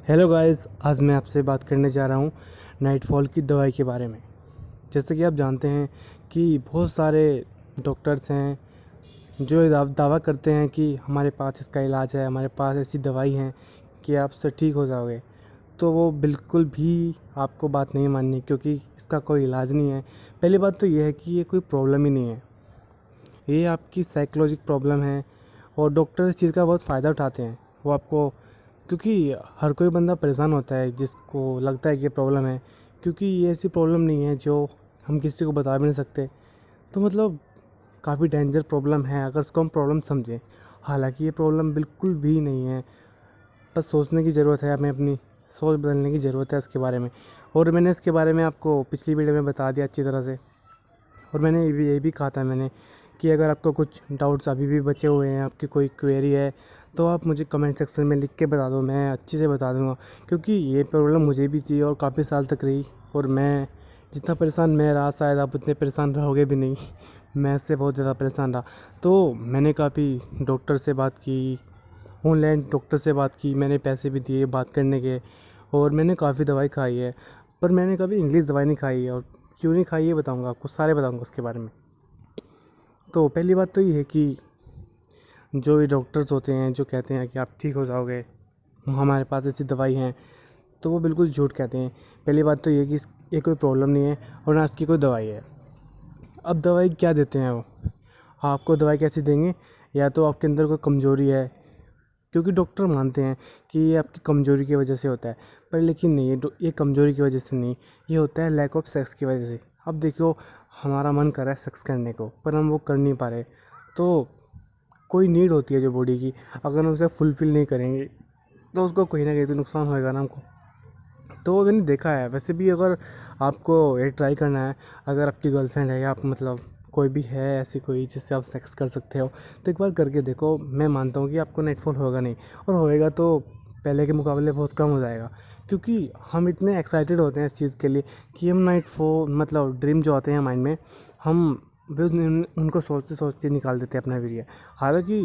Hello guys, आज मैं आपसे बात करने जा रहा हूँ नाइटफॉल की दवाई के बारे में। जैसे कि आप जानते हैं कि बहुत सारे डॉक्टर्स हैं जो ये दावा करते हैं कि हमारे पास इसका इलाज है, हमारे पास ऐसी दवाई है कि आप उससे ठीक हो जाओगे। तो वो बिल्कुल भी आपको बात नहीं माननी, क्योंकि इसका कोई इलाज नहीं है। पहली बात तो ये है कि ये कोई प्रॉब्लम ही नहीं है, ये आपकी साइकोलॉजिक प्रॉब्लम है। और डॉक्टर इस चीज़ का बहुत फ़ायदा उठाते हैं। वो आपको, क्योंकि हर कोई बंदा परेशान होता है जिसको लगता है कि ये प्रॉब्लम है, क्योंकि ये ऐसी प्रॉब्लम नहीं है जो हम किसी को बता भी नहीं सकते। तो मतलब काफ़ी डेंजर प्रॉब्लम है अगर उसको हम प्रॉब्लम समझें। हालांकि ये प्रॉब्लम बिल्कुल भी नहीं है, बस सोचने की ज़रूरत है, हमें अपनी सोच बदलने की ज़रूरत है इसके बारे में। और मैंने इसके बारे में आपको पिछली वीडियो में बता दिया अच्छी तरह से। और मैंने ये भी कहा था मैंने कि अगर आपको कुछ डाउट्स अभी भी बचे हुए हैं, आपकी कोई क्वेरी है, तो आप मुझे कमेंट सेक्शन में लिख के बता दो, मैं अच्छे से बता दूंगा। क्योंकि ये प्रॉब्लम मुझे भी थी और काफ़ी साल तक रही। और मैं जितना परेशान मैं रहा, शायद आप उतने परेशान रहोगे भी नहीं। मैं इससे बहुत ज़्यादा परेशान रहा। तो मैंने काफ़ी डॉक्टर से बात की, ऑनलाइन डॉक्टर से बात की, मैंने पैसे भी दिए बात करने के। और मैंने काफ़ी दवाई खाई है, पर मैंने कभी इंग्लिश दवाई नहीं खाई है। और क्यों नहीं खाई ये बताऊंगा आपको, सारे बताऊंगा उसके बारे में। तो पहली बात तो ये है कि जो ये डॉक्टर्स होते हैं जो कहते हैं कि आप ठीक हो जाओगे, हमारे पास ऐसी दवाई है, तो वो बिल्कुल झूठ कहते हैं। पहली बात तो ये कि ये कोई प्रॉब्लम नहीं है और ना इसकी कोई दवाई है। अब दवाई क्या देते हैं वो, आपको दवाई कैसी देंगे? या तो आपके अंदर कोई कमज़ोरी है, क्योंकि डॉक्टर मानते हैं कि ये आपकी कमज़ोरी की वजह से होता है, पर लेकिन नहीं, ये कमज़ोरी की वजह से नहीं, ये होता है लैक ऑफ सेक्स की वजह से। अब देखो, हमारा मन कर रहा है सेक्स करने को, पर हम वो कर नहीं पा रहे। तो कोई नीड होती है जो बॉडी की, अगर हम उसे फुलफ़िल नहीं करेंगे तो उसको कहीं ना कहीं तो नुकसान होएगा ना हमको। तो मैंने देखा है, वैसे भी अगर आपको ये ट्राई करना है, अगर आपकी गर्लफ्रेंड है या आप मतलब कोई भी है ऐसी कोई जिससे आप सेक्स कर सकते हो, तो एक बार करके देखो। मैं मानता हूँ कि आपको नाइटफॉल होगा नहीं, और होएगा तो पहले के मुकाबले बहुत कम हो जाएगा। क्योंकि हम इतने एक्साइटेड होते हैं इस चीज़ के लिए कि हम नाइटफॉल मतलब ड्रीम जो आते हैं माइंड में, हम वे उनको सोचते सोचते निकाल देते हैं अपना वीर्य। हालांकि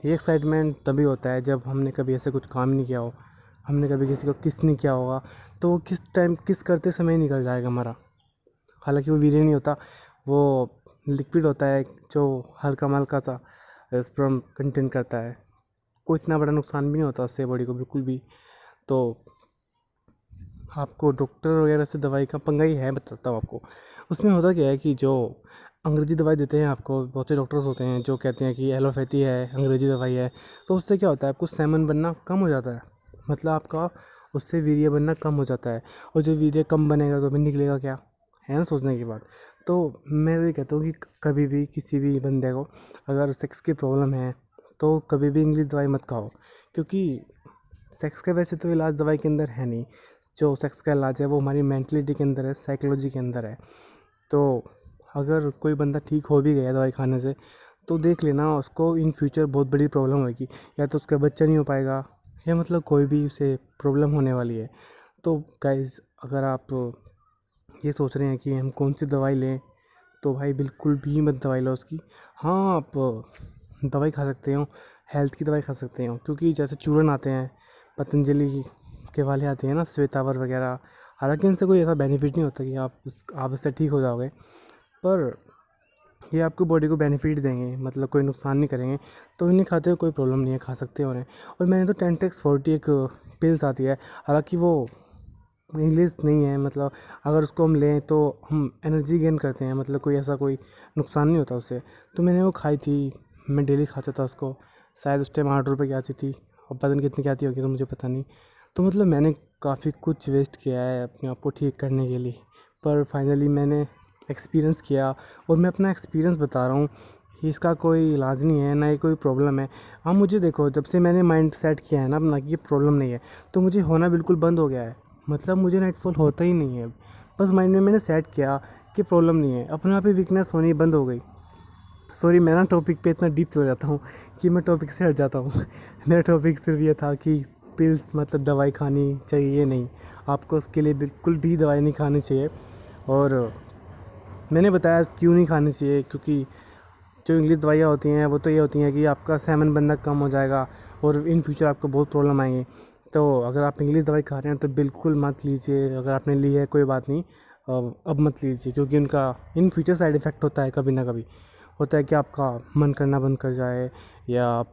ये एक्साइटमेंट तभी होता है जब हमने कभी ऐसे कुछ काम नहीं किया हो, हमने कभी किसी को किस नहीं किया होगा, तो वो किस टाइम किस करते समय निकल जाएगा हमारा। हालांकि वो वीर्य नहीं होता, वो लिक्विड होता है जो हल्का मल्का सा स्पर्म कंटेन करता है। कोई इतना बड़ा नुकसान भी नहीं होता उससे बॉडी को, बिल्कुल भी। तो आपको डॉक्टर वगैरह से दवाई का पंगा ही है, बताता हूँ आपको। उसमें होता क्या है कि जो अंग्रेजी दवाई देते हैं आपको, बहुत से डॉक्टर्स होते हैं जो कहते हैं कि एलोपैथी है, अंग्रेजी दवाई है, तो उससे क्या होता है, आपको सेमन बनना कम हो जाता है। मतलब आपका उससे वीर्य बनना कम हो जाता है। और जो वीर्य कम बनेगा तो फिर निकलेगा क्या, है ना सोचने की बात। तो मैं तो ये कहता हूँ कि कभी भी किसी भी बंदे को अगर सेक्स की प्रॉब्लम है तो कभी भी इंग्लिश दवाई मत खाओ। क्योंकि सेक्स का वैसे तो इलाज दवाई के अंदर है नहीं, जो सेक्स का इलाज है वो हमारी मेंटलिटी के अंदर है, साइकोलॉजी के अंदर है। तो अगर कोई बंदा ठीक हो भी गया दवाई खाने से, तो देख लेना उसको इन फ्यूचर बहुत बड़ी प्रॉब्लम होगी। या तो उसका बच्चा नहीं हो पाएगा, या मतलब कोई भी उसे प्रॉब्लम होने वाली है। तो गाइस, अगर आप ये सोच रहे हैं कि हम कौन सी दवाई लें, तो भाई बिल्कुल भी मत दवाई लो उसकी। हाँ, आप दवाई खा सकते हो, हेल्थ की दवाई खा सकते हो, क्योंकि जैसे चूरन आते हैं पतंजलि के वाले आते हैं ना, श्वेतावर वगैरह। हालांकि इनसे कोई ऐसा बेनिफिट नहीं होता कि आप इससे ठीक हो जाओगे, पर ये आपको बॉडी को बेनिफिट देंगे, मतलब कोई नुकसान नहीं करेंगे। तो इन्हें खाते हुए कोई प्रॉब्लम नहीं है, खा सकते हो उन्हें। और मैंने तो 10x40 एक पिल्स आती है, हालांकि वो इंग्लिश नहीं है, मतलब अगर उसको हम लें तो हम एनर्जी गेन करते हैं, मतलब कोई ऐसा कोई नुकसान नहीं होता उससे। तो मैंने वो खाई थी, मैं डेली खाता था उसको। शायद उस टाइम 8 रुपये की आती थी, और पता नहीं कितनी की आती होगी तो मुझे पता नहीं। तो मतलब मैंने काफ़ी कुछ वेस्ट किया है अपने आप को ठीक करने के लिए, पर फाइनली मैंने एक्सपीरियंस किया। और मैं अपना एक्सपीरियंस बता रहा हूँ, इसका कोई इलाज नहीं है, ना ही कोई प्रॉब्लम है। हाँ, मुझे देखो, जब से मैंने माइंड सेट किया है ना अपना कि ये प्रॉब्लम नहीं है, तो मुझे होना बिल्कुल बंद हो गया है। मतलब मुझे नाइटफॉल होता ही नहीं है। बस माइंड में मैंने सेट किया कि प्रॉब्लम नहीं है, अपने आप ही वीकनेस होनी बंद हो गई। सॉरी, मैं ना टॉपिक पे इतना डीप चला जाता हूँ कि मैं टॉपिक से हट जाता हूँ। मेरा टॉपिक सिर्फ ये था कि पिल्स मतलब दवाई खानी चाहिए नहीं, आपको उसके लिए बिल्कुल भी दवाई नहीं खानी चाहिए। और मैंने बताया क्यों नहीं खानी चाहिए, क्योंकि जो इंग्लिश दवाइयाँ होती हैं वो तो ये होती हैं कि आपका सेमन बनना कम हो जाएगा और इन फ्यूचर आपको बहुत प्रॉब्लम आएंगी। तो अगर आप इंग्लिश दवाई खा रहे हैं तो बिल्कुल मत लीजिए। अगर आपने ली है कोई बात नहीं, अब मत लीजिए, क्योंकि उनका इन फ्यूचर साइड इफ़ेक्ट होता है। कभी ना कभी होता है कि आपका मन करना बंद कर जाए, या आप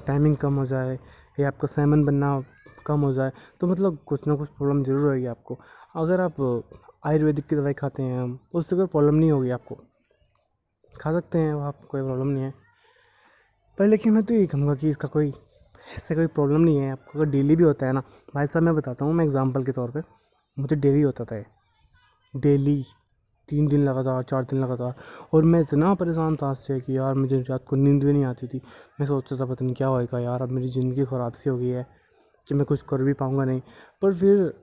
टाइमिंग कम हो जाए, या आपका सेमन बनना कम हो जाए, तो मतलब कुछ ना कुछ प्रॉब्लम ज़रूर होगी आपको। अगर आप आयुर्वेदिक की दवाई खाते हैं, उससे कोई प्रॉब्लम नहीं होगी आपको, खा सकते हैं आप, कोई प्रॉब्लम नहीं है। पर लेकिन मैं तो यही कहूँगा कि इसका कोई ऐसे कोई प्रॉब्लम नहीं है आपको। अगर डेली भी होता है ना भाई साहब, मैं बताता हूँ, मैं एग्जांपल के तौर पे, मुझे डेली होता था, डेली 3 दिन लगातार, 4 दिन लगातार, और मैं इतना परेशान था उससे कि यार मुझे रात को नींद भी नहीं आती थी। मैं सोचता था पता नहीं क्या होएगा यार, अब मेरी ज़िंदगी ख़राब सी हो गई है कि मैं कुछ कर भी पाऊँगा नहीं। पर फिर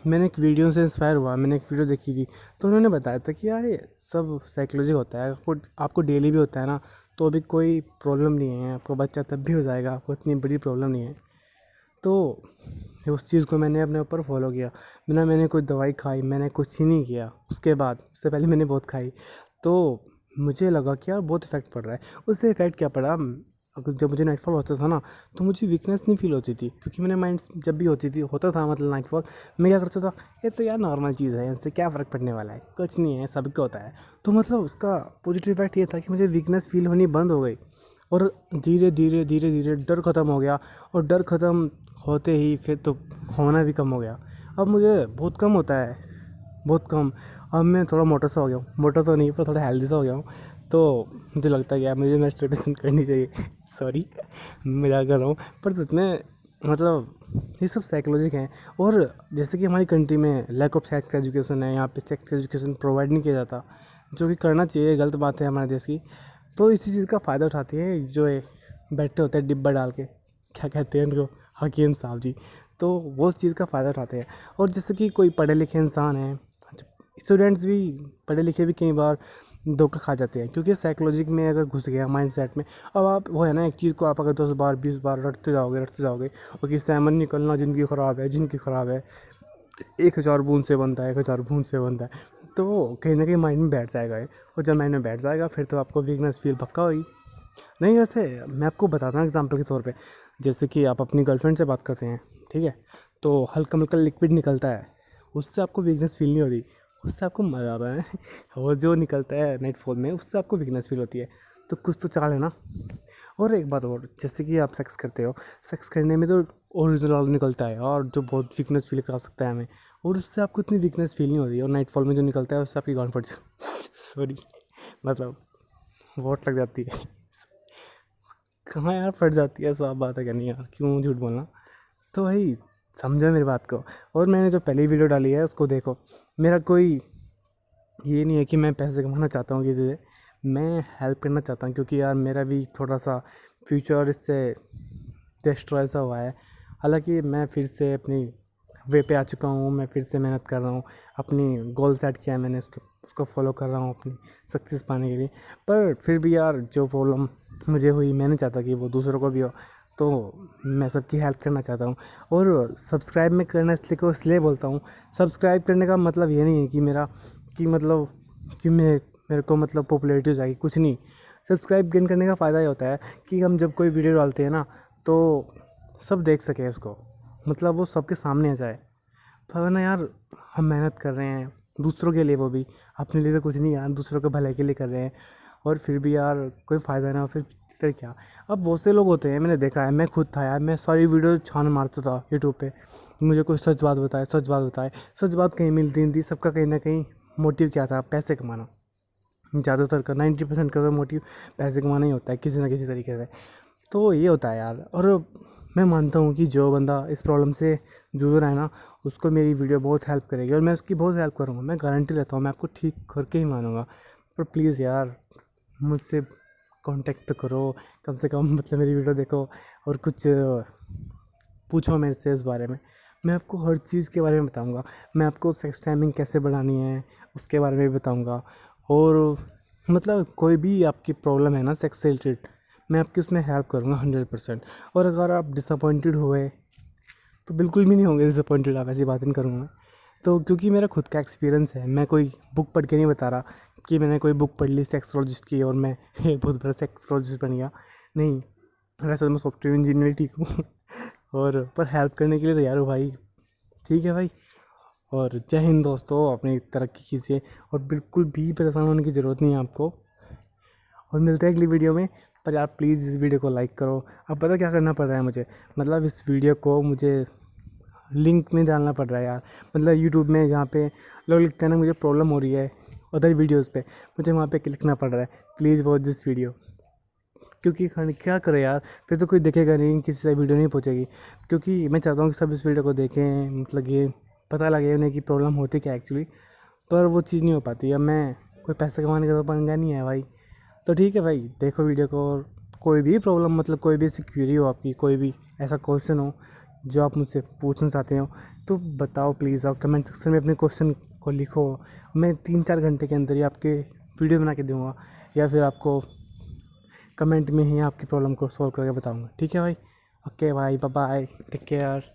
मैंने एक वीडियो से इंस्पायर हुआ, मैंने एक वीडियो देखी थी, तो उन्होंने बताया था कि यार ये सब साइकोलॉजी होता है, आपको डेली भी होता है ना, तो अभी कोई प्रॉब्लम नहीं है, आपका बच्चा तब भी हो जाएगा, आपको इतनी बड़ी प्रॉब्लम नहीं है। तो उस चीज़ को मैंने अपने ऊपर फॉलो किया। मैंने कोई दवाई खाई, मैंने कुछ ही नहीं किया उसके बाद। उससे पहले मैंने बहुत खाई, तो मुझे लगा कि यार बहुत इफ़ेक्ट पड़ रहा है। उससे इफ़ेक्ट क्या पड़ा, अगर जब मुझे नाइटफॉल होता था ना, तो मुझे वीकनेस नहीं फील होती थी, क्योंकि मेरे माइंड जब भी होता था मतलब नाइटफॉल, मैं क्या करता था, ये तो यार नॉर्मल चीज़ है, इससे क्या फ़र्क पड़ने वाला है, कुछ नहीं है, सबको होता है। तो मतलब उसका पॉजिटिव इफेक्ट ये था कि मुझे वीकनेस फील होनी बंद हो गई, और धीरे धीरे धीरे धीरे डर ख़त्म हो गया, और डर ख़त्म होते ही फिर तो होना भी कम हो गया। अब मुझे बहुत कम होता है, बहुत कम। अब मैं थोड़ा मोटा सा हो गया हूँ, मोटा तो नहीं पर थोड़ा हेल्दी सा हो गया हूँ। तो मुझे लगता है कि यार मुझे मैस्टरबेशन करनी चाहिए। सॉरी, मजाक कर रहा हूँ, पर सच में मतलब ये सब साइकोलॉजिक हैं। और जैसे कि हमारी कंट्री में लैक ऑफ सेक्स एजुकेशन है, यहाँ पे सेक्स एजुकेशन प्रोवाइड नहीं किया जाता, जो कि करना चाहिए, गलत बात है हमारे देश की। तो इसी चीज़ का फ़ायदा उठाते हैं जो है बैठे होते हैं डिब्बा डाल के, क्या कहते हैं उनको, हकीम साहब जी। तो वो उस चीज़ का फ़ायदा उठाते हैं। और जैसे कि कोई पढ़े लिखे इंसान है, स्टूडेंट्स भी, पढ़े लिखे भी कई बार धोखा खा जाते हैं, क्योंकि साइकोलॉजी में अगर घुस गया माइंड सेट में। अब आप वो है ना, एक चीज़ को आप अगर 10 बार 20 बार रटते जाओगे, और कि सैमन निकलना जिनकी ख़राब है, जिनकी ख़राब है, 1000 बूंद से बनता है, 1000 बूंद से बनता है, तो वो कहीं ना कहीं माइंड में बैठ जाएगा ये। और जब माइंड में बैठ जाएगा फिर तो आपको वीकनेस फील पक्का होगी। नहीं, वैसे मैं आपको बताता हूँ एग्जांपल के तौर पे, जैसे कि आप अपनी गर्लफ्रेंड से बात करते हैं, ठीक है, तो हल्का हल्का लिक्विड निकलता है, उससे आपको वीकनेस फील नहीं होती, उससे आपको मज़ा आता है। वो जो निकलता है नाइटफॉल में, उससे आपको वीकनेस फील होती है। तो कुछ तो चाल है ना। और एक बात और, जैसे कि आप सेक्स करते हो, सेक्स करने में तो ओरिजिनल ऑयल निकलता है, और जो बहुत वीकनेस फील करा सकता है हमें, और उससे आपको इतनी वीकनेस फील नहीं होती। और नाइटफॉल में जो निकलता है उससे आपकी गांड फट सॉरी, मतलब वोट लग जाती है। कहाँ यार फट जाती है, साफ बात है, क्या नहीं यार, क्यों झूठ बोलना। तो भाई समझो मेरी बात को। और मैंने जो पहली वीडियो डाली है उसको देखो। मेरा कोई ये नहीं है कि मैं पैसे कमाना चाहता हूँ किसी से, मैं हेल्प करना चाहता हूँ, क्योंकि यार मेरा भी थोड़ा सा फ्यूचर इससे डिस्ट्रॉय सा हुआ है। हालांकि मैं फिर से अपनी वे पे आ चुका हूँ, मैं फिर से मेहनत कर रहा हूँ, अपनी गोल सेट किया है मैंने, उसको फॉलो कर रहा हूँ अपनी सक्सेस पाने के लिए। पर फिर भी यार जो प्रॉब्लम मुझे हुई, मैं नहीं चाहता कि वो दूसरों को भी हो, तो मैं सबकी हेल्प करना चाहता हूँ। और सब्सक्राइब में करना इसलिए बोलता हूँ, सब्सक्राइब करने का मतलब ये नहीं है कि मेरा कि मतलब कि मेरे को मतलब पॉपुलैरिटी हो जाएगी, कुछ नहीं। सब्सक्राइब गेन करने का फ़ायदा ये होता है कि हम जब कोई वीडियो डालते हैं ना, तो सब देख सके उसको, मतलब वो सबके सामने आ जाए। तो है ना यार, हम मेहनत कर रहे हैं दूसरों के लिए, वो भी अपने लिए तो कुछ नहीं यार, दूसरों के भलाई के लिए कर रहे हैं, और फिर भी यार कोई फ़ायदा ना हो, फिर क्या। अब बहुत से लोग होते हैं, मैंने देखा है, मैं खुद था यार, मैं सारी वीडियो छान मारता था यूट्यूब पे, मुझे कोई सच बात बताए, सच बात बताए, सच बात कहीं मिलती नहीं थी। सबका कहीं ना कहीं मोटिव क्या था, पैसे कमाना। ज़्यादातर का 90% का तो मोटिव पैसे कमाना ही होता है किसी ना किसी तरीके से। तो ये होता है यार। और मैं मानता हूँ कि जो बंदा इस प्रॉब्लम से जूझ रहा है ना, उसको मेरी वीडियो बहुत हेल्प करेगी, और मैं उसकी बहुत हेल्प करूँगा, मैं गारंटी लेता हूँ, मैं आपको ठीक करके ही मानूंगा। पर प्लीज़ यार मुझसे कांटेक्ट तो करो, कम से कम मतलब मेरी वीडियो देखो, और कुछ पूछो मेरे से इस बारे में। मैं आपको हर चीज़ के बारे में बताऊंगा। मैं आपको सेक्स टाइमिंग कैसे बढ़ानी है उसके बारे में भी बताऊंगा। और मतलब कोई भी आपकी प्रॉब्लम है ना सेक्स से रिलेटेड, मैं आपकी उसमें हेल्प करूँगा 100%। और अगर आप डिसअपॉइंटेड हुए तो बिल्कुल भी नहीं होंगे डिसअपॉइंटेड आप, ऐसी बात नहीं करूँगा मैं। तो क्योंकि मेरा खुद का एक्सपीरियंस है, मैं कोई बुक पढ़ के नहीं बता रहा कि मैंने कोई बुक पढ़ ली सेक्सोलॉजिस्ट की और मैं एक बहुत बड़ा सेक्सोलॉजिस्ट बन गया। नहीं, वैसे तो मैं सॉफ्टवेयर इंजीनियर ठीक हूँ। और पर हेल्प करने के लिए तैयार हो भाई। ठीक है भाई। और जय हिंद दोस्तों, अपनी तरक्की कीजिए और बिल्कुल भी परेशान होने की ज़रूरत नहीं है आपको। और मिलते हैं अगली वीडियो में। पर यार प्लीज़ इस वीडियो को लाइक करो। अब पता क्या करना पड़ रहा है मुझे, मतलब इस वीडियो को मुझे लिंक में डालना पड़ रहा है यार। मतलब यूट्यूब में जहाँ पे लोग लिखते हैं ना मुझे प्रॉब्लम हो रही है अदर वीडियोज़ पे, मुझे वहाँ पे लिखना पड़ रहा है प्लीज़ वॉच दिस वीडियो। क्योंकि क्या करें यार, फिर तो कोई देखेगा नहीं, किसी से वीडियो नहीं पहुँचेगी। क्योंकि मैं चाहता हूँ कि सब इस वीडियो को देखें, मतलब ये पता लगे उन्हें कि प्रॉब्लम होती क्या एक्चुअली। पर वो चीज़ नहीं हो पाती। अब मैं कोई पैसे कमाने का तो पंगा नहीं है भाई। तो ठीक है भाई, देखो वीडियो को। और कोई भी प्रॉब्लम, मतलब कोई भी ऐसी क्वेरी हो आपकी, कोई भी ऐसा क्वेश्चन हो जो आप मुझसे पूछना चाहते हो, तो बताओ प्लीज़। और कमेंट सेक्शन में अपने क्वेश्चन को लिखो। मैं 3-4 घंटे के अंदर ही आपके वीडियो बना के दूँगा, या फिर आपको कमेंट में ही आपकी प्रॉब्लम को सॉल्व करके बताऊँगा। ठीक है भाई। ओके भाई, बाय बाय, टेक केयर।